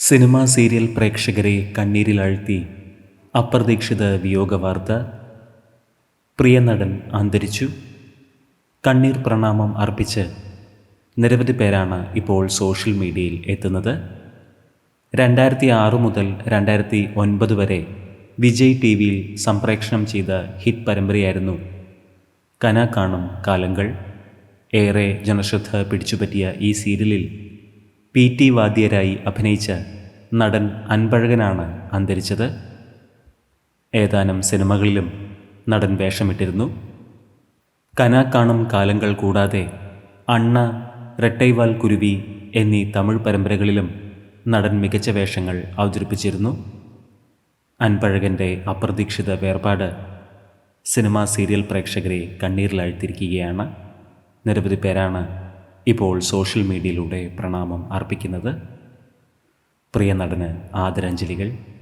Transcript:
Cinema serial പ്രേക്ഷകരെ കണ്ണീരിലാഴ്ത്തി അപ്രതീക്ഷിത വിയോഗവാർത്ത. പ്രിയ നടൻ അന്തരിച്ചു. കണ്ണീർ പ്രണാമം അർപ്പിച്ച് നിരവധി പേരാണ് ഇപ്പോൾ സോഷ്യൽ മീഡിയയിൽ എത്തുന്നത്. 2006 മുതൽ 2009 വരെ വിജയ് ടി വിയിൽ സംപ്രേഷണം ചെയ്ത ഹിറ്റ് പരമ്പരയായിരുന്നു കനാ കാണും കാലങ്ങൾ. ഏറെ ജനശ്രദ്ധ പിടിച്ചുപറ്റിയ ഈ സീരിയലിൽ PT വാദ്യരായി അഭിനയിച്ച നടൻ അൻപഴകനാണ് അന്തരിച്ചത്. ഏതാനും സിനിമകളിലും നടൻ വേഷമിട്ടിരുന്നു. കനാ കാണും കാലങ്ങൾ കൂടാതെ അണ്ണ, റെട്ടൈവാൽ കുരുവി എന്നീ തമിഴ് പരമ്പരകളിലും നടൻ മികച്ച വേഷങ്ങൾ അവതരിപ്പിച്ചിരുന്നു. അൻപഴകൻ്റെ അപ്രതീക്ഷിത വേർപാട് സിനിമാ സീരിയൽ പ്രേക്ഷകരെ കണ്ണീരിലാഴ്ത്തിയിരിക്കുകയാണ്. നിരവധി പേരാണ് ഇപ്പോൾ സോഷ്യൽ മീഡിയയിലൂടെ പ്രണാമം അർപ്പിക്കുന്നത്. പ്രിയ നടന് ആദരാഞ്ജലികൾ.